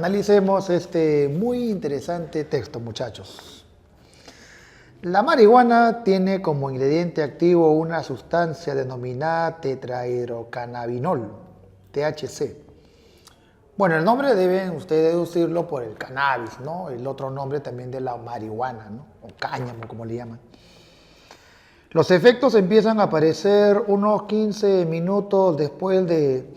Analicemos este muy interesante texto, muchachos. La marihuana tiene como ingrediente activo una sustancia denominada tetrahidrocannabinol, THC. Bueno, el nombre deben ustedes deducirlo por el cannabis, ¿no? El otro nombre también de la marihuana, ¿no? O cáñamo, como le llaman. Los efectos empiezan a aparecer unos 15 minutos después de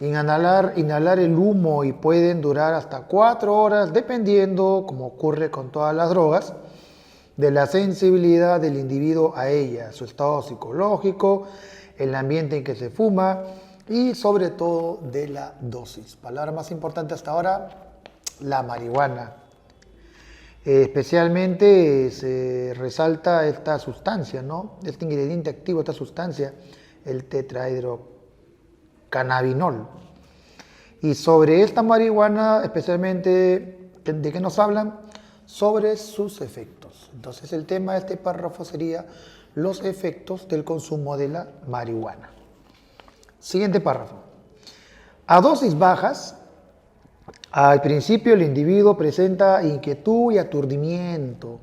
inhalar el humo y pueden durar hasta 4 horas, dependiendo, como ocurre con todas las drogas, de la sensibilidad del individuo a ella, su estado psicológico, el ambiente en que se fuma y sobre todo de la dosis. Palabra más importante hasta ahora, la marihuana. Especialmente se resalta esta sustancia, ¿no? Este ingrediente activo, esta sustancia, el tetrahidrocannabinol. Y sobre esta marihuana, especialmente, ¿de qué nos hablan? Sobre sus efectos. Entonces el tema de este párrafo sería los efectos del consumo de la marihuana. Siguiente párrafo. A dosis bajas, al principio el individuo presenta inquietud y aturdimiento.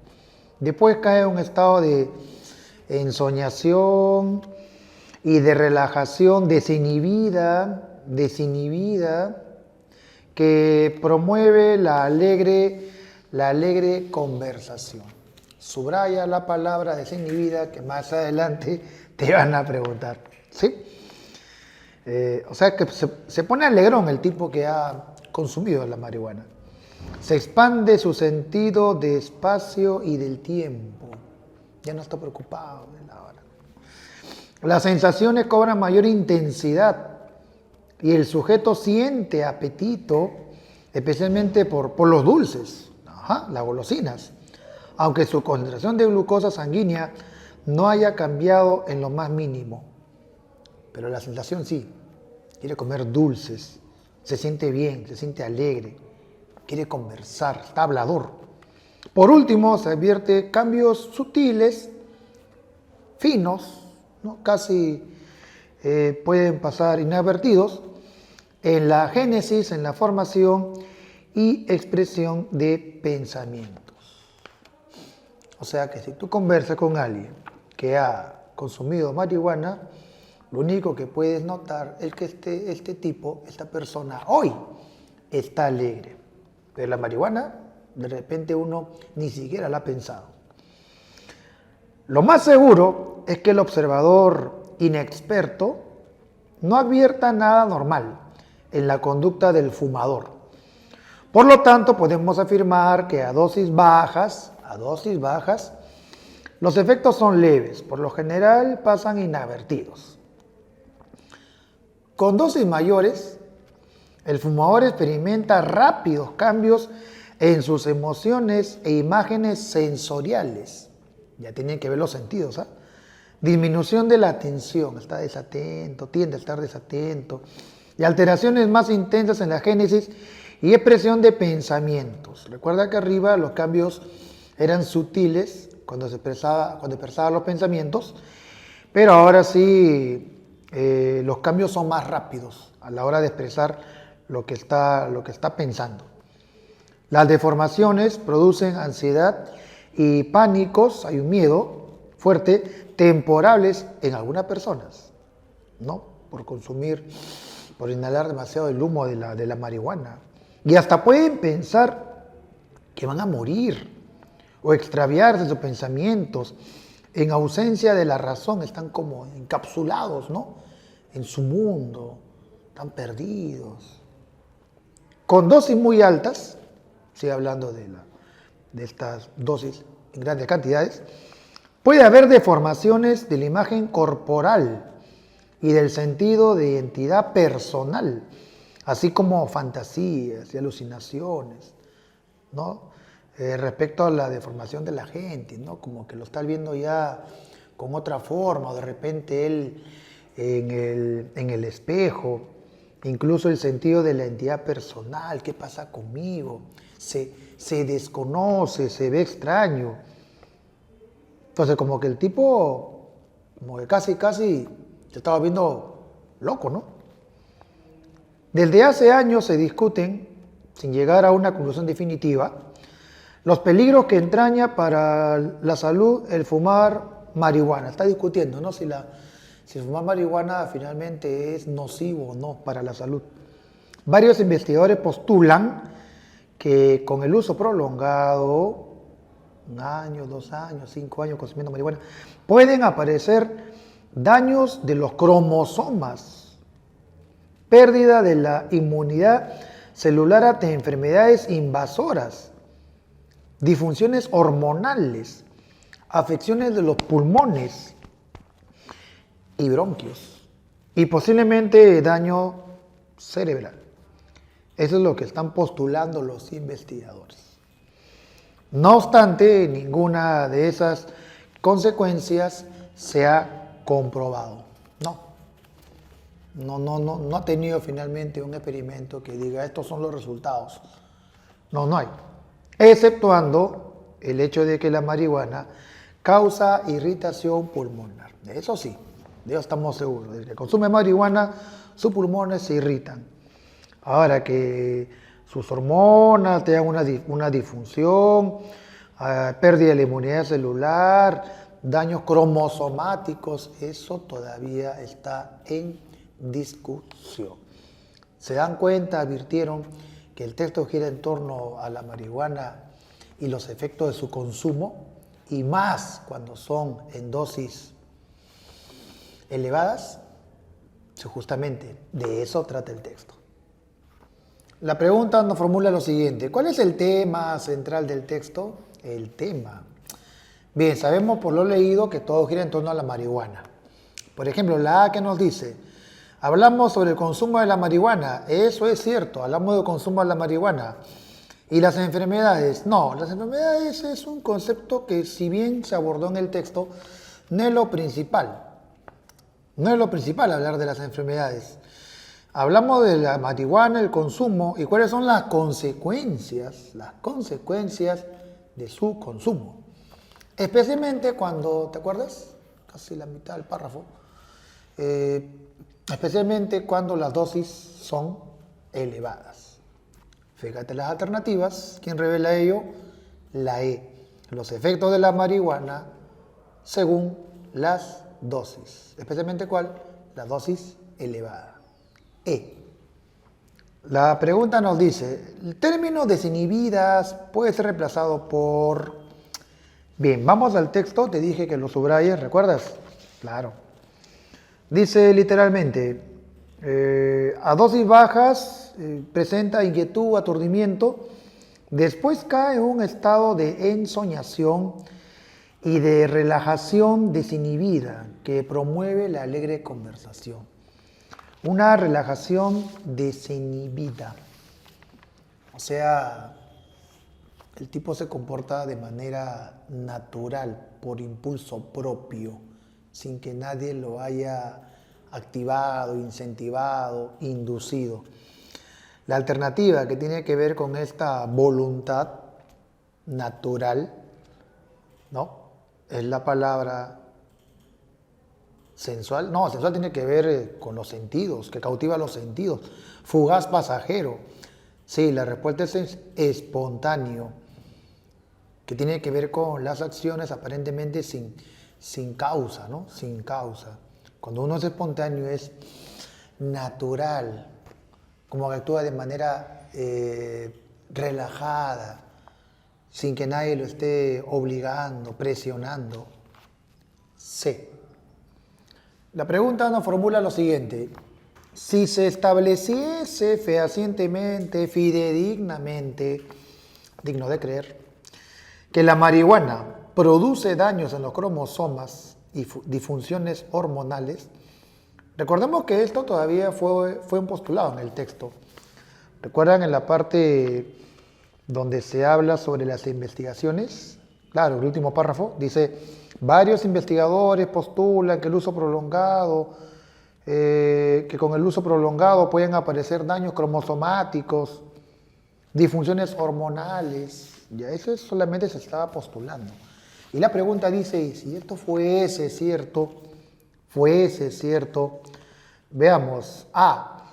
Después cae en un estado de ensoñación y de relajación desinhibida que promueve la alegre conversación. Subraya la palabra desinhibida que más adelante te van a preguntar. ¿Sí? O sea que se pone alegrón el tipo que ha consumido la marihuana. Se expande su sentido de espacio y del tiempo. Ya no está preocupado de la hora. Las sensaciones cobran mayor intensidad y el sujeto siente apetito, especialmente por los dulces, las golosinas, aunque su concentración de glucosa sanguínea no haya cambiado en lo más mínimo. Pero la sensación sí, quiere comer dulces, se siente bien, se siente alegre, quiere conversar, está hablador. Por último, se advierte cambios sutiles, finos, ¿no? Casi pueden pasar inadvertidos, en la génesis, en la formación y expresión de pensamientos. O sea que si tú conversas con alguien que ha consumido marihuana, lo único que puedes notar es que esta persona hoy está alegre. Pero la marihuana, de repente uno ni siquiera la ha pensado. Lo más seguro es que el observador inexperto no advierta nada normal en la conducta del fumador. Por lo tanto, podemos afirmar que a dosis bajas, los efectos son leves, por lo general pasan inadvertidos. Con dosis mayores, el fumador experimenta rápidos cambios en sus emociones e imágenes sensoriales. Ya tienen que ver los sentidos, ¿ah? Disminución de la atención, está desatento, tiende a estar desatento, y alteraciones más intensas en la génesis y expresión de pensamientos. Recuerda que arriba los cambios eran sutiles cuando expresaba los pensamientos, pero ahora sí los cambios son más rápidos a la hora de expresar lo que está pensando. Las deformaciones producen ansiedad y pánicos, hay un miedo fuerte, temporales en algunas personas, ¿no? Por inhalar demasiado el humo de la marihuana. Y hasta pueden pensar que van a morir o extraviarse sus pensamientos. En ausencia de la razón, están como encapsulados, ¿no? En su mundo, están perdidos. Con dosis muy altas, sigue hablando de estas dosis en grandes cantidades, puede haber deformaciones de la imagen corporal y del sentido de identidad personal, así como fantasías y alucinaciones, ¿no? Respecto a la deformación de la gente, ¿no? Como que lo está viendo ya con otra forma, o de repente él en el espejo, incluso el sentido de la identidad personal, ¿qué pasa conmigo? Se desconoce, se ve extraño. Entonces como que el tipo, como que casi se estaba viendo loco, ¿no? Desde hace años se discuten sin llegar a una conclusión definitiva, los peligros que entraña para la salud el fumar marihuana. Está discutiendo, ¿no? Si fumar marihuana finalmente es nocivo o no para la salud. Varios investigadores postulan que con el uso prolongado, 1 año, 2 años, 5 años consumiendo marihuana, pueden aparecer daños de los cromosomas, pérdida de la inmunidad celular ante enfermedades invasoras, disfunciones hormonales, afecciones de los pulmones y bronquios, y posiblemente daño cerebral. Eso es lo que están postulando los investigadores. No obstante, ninguna de esas consecuencias se ha comprobado. No ha tenido finalmente un experimento que diga estos son los resultados. No hay. Exceptuando el hecho de que la marihuana causa irritación pulmonar. De eso sí, de eso estamos seguros. El que consume marihuana, sus pulmones se irritan. Ahora que sus hormonas tengan una disfunción, pérdida de la inmunidad celular, daños cromosomáticos, eso todavía está en discusión. Se dan cuenta, advirtieron que el texto gira en torno a la marihuana y los efectos de su consumo, y más cuando son en dosis elevadas. Justamente de eso trata el texto. La pregunta nos formula lo siguiente: ¿cuál es el tema central del texto? El tema. Bien, sabemos por lo leído que todo gira en torno a la marihuana. Por ejemplo, la A que nos dice, hablamos sobre el consumo de la marihuana. Eso es cierto, hablamos del consumo de la marihuana. ¿Y las enfermedades? No, las enfermedades es un concepto que, si bien se abordó en el texto, no es lo principal. No es lo principal hablar de las enfermedades. Hablamos de la marihuana, el consumo y cuáles son las consecuencias de su consumo. Especialmente cuando, ¿te acuerdas? Casi la mitad del párrafo. Especialmente cuando las dosis son elevadas. Fíjate las alternativas. ¿Quién revela ello? La E. Los efectos de la marihuana según las dosis. Especialmente ¿cuál? La dosis elevada. E. La pregunta nos dice, el término desinhibidas puede ser reemplazado por... Bien, vamos al texto, te dije que lo subrayes, ¿recuerdas? Claro. Dice literalmente, a dosis bajas presenta inquietud, aturdimiento, después cae en un estado de ensoñación y de relajación desinhibida que promueve la alegre conversación. Una relajación desinhibida. O sea, el tipo se comporta de manera natural, por impulso propio, sin que nadie lo haya activado, incentivado, inducido. La alternativa que tiene que ver con esta voluntad natural, ¿no? Es la palabra sensual. No, sensual tiene que ver con los sentidos, que cautiva los sentidos. Fugaz, pasajero. Sí, la respuesta es espontáneo, que tiene que ver con las acciones aparentemente sin causa, ¿no? Sin causa. Cuando uno es espontáneo es natural, como que actúa de manera relajada, sin que nadie lo esté obligando, presionando. C. La pregunta nos formula lo siguiente. Si se estableciese fehacientemente, fidedignamente, digno de creer, que la marihuana produce daños en los cromosomas y disfunciones hormonales, recordemos que esto todavía fue un postulado en el texto. ¿Recuerdan en la parte donde se habla sobre las investigaciones? Claro, el último párrafo dice, varios investigadores postulan que el uso prolongado, que con el uso prolongado pueden aparecer daños cromosomáticos, disfunciones hormonales. Ya eso solamente se estaba postulando. Y la pregunta dice, ¿y si esto fuese cierto, veamos, A,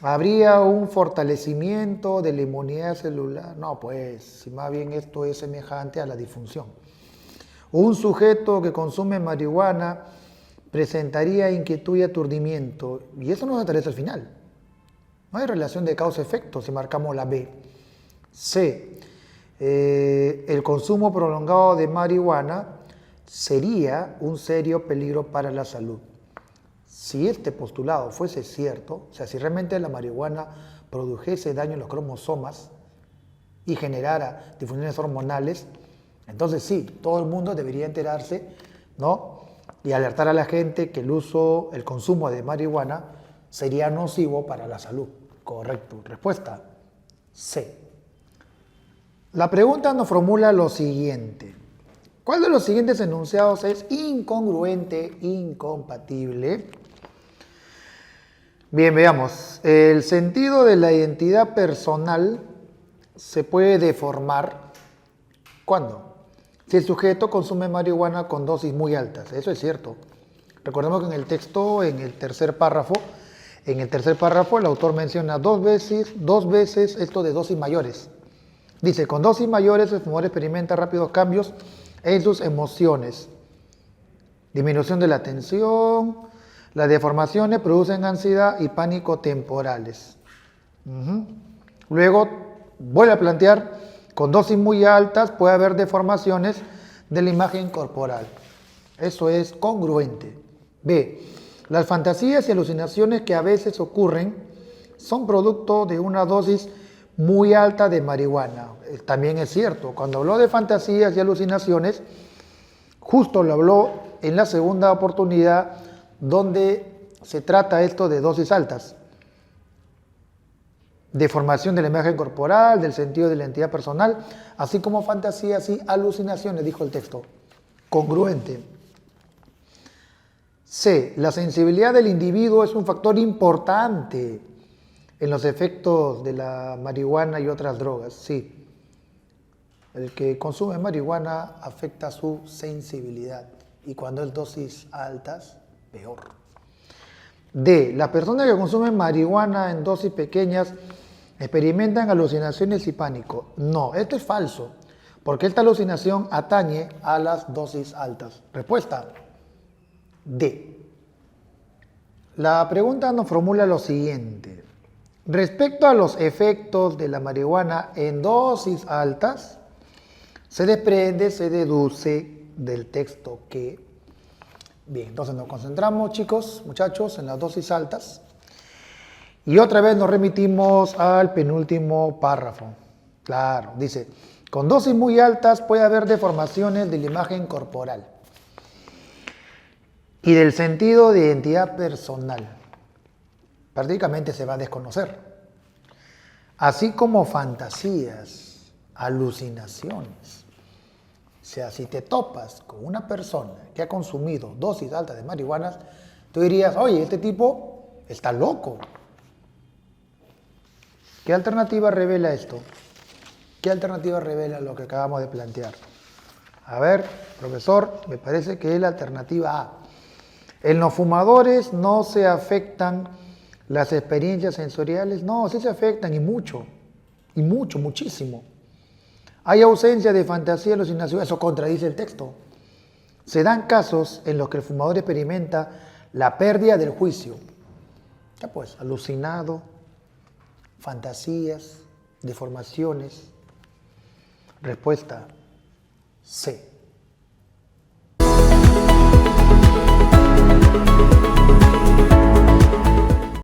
¿Habría un fortalecimiento de la inmunidad celular? No, pues, si más bien esto es semejante a la disfunción. Un sujeto que consume marihuana presentaría inquietud y aturdimiento, y eso nos establece al final. No hay relación de causa-efecto si marcamos la B. C. El consumo prolongado de marihuana sería un serio peligro para la salud. Si este postulado fuese cierto, o sea, si realmente la marihuana produjese daño en los cromosomas y generara disfunciones hormonales, entonces sí, todo el mundo debería enterarse, ¿no? Y alertar a la gente que el consumo de marihuana sería nocivo para la salud. Correcto. Respuesta C. La pregunta nos formula lo siguiente. ¿Cuál de los siguientes enunciados es incongruente, incompatible? Bien, veamos. El sentido de la identidad personal se puede deformar. ¿Cuándo? Si el sujeto consume marihuana con dosis muy altas. Eso es cierto. Recordemos que en el texto, en el tercer párrafo, el autor menciona dos veces esto de dosis mayores. Dice, con dosis mayores el fumador experimenta rápidos cambios en sus emociones. Disminución de la atención, las deformaciones producen ansiedad y pánico temporales. Luego, vuelve a plantear, con dosis muy altas puede haber deformaciones de la imagen corporal. Eso es congruente. B. Las fantasías y alucinaciones que a veces ocurren son producto de una dosis muy alta de marihuana. También es cierto, cuando habló de fantasías y alucinaciones, justo lo habló en la segunda oportunidad donde se trata esto de dosis altas. Deformación de la imagen corporal, del sentido de la identidad personal, así como fantasías y alucinaciones, dijo el texto. Congruente. C. La sensibilidad del individuo es un factor importante en los efectos de la marihuana y otras drogas. Sí. El que consume marihuana afecta su sensibilidad y cuando es dosis altas, peor. D. Las personas que consumen marihuana en dosis pequeñas experimentan alucinaciones y pánico. No, esto es falso, porque esta alucinación atañe a las dosis altas. Respuesta D. La pregunta nos formula lo siguiente. Respecto a los efectos de la marihuana en dosis altas, se deduce del texto que... Bien, entonces nos concentramos, chicos, muchachos, en las dosis altas. Y otra vez nos remitimos al penúltimo párrafo. Claro, dice, con dosis muy altas puede haber deformaciones de la imagen corporal y del sentido de identidad personal. Prácticamente se va a desconocer. Así como fantasías, alucinaciones. O sea, si te topas con una persona que ha consumido dosis altas de marihuana, tú dirías, oye, este tipo está loco. ¿Qué alternativa revela esto? ¿Qué alternativa revela lo que acabamos de plantear? A ver, profesor, me parece que es la alternativa A. En los fumadores no se afectan las experiencias sensoriales. No, sí se afectan y mucho, muchísimo. Hay ausencia de fantasía y alucinación, eso contradice el texto. Se dan casos en los que el fumador experimenta la pérdida del juicio. Ya pues, alucinado, fantasías, deformaciones. Respuesta C.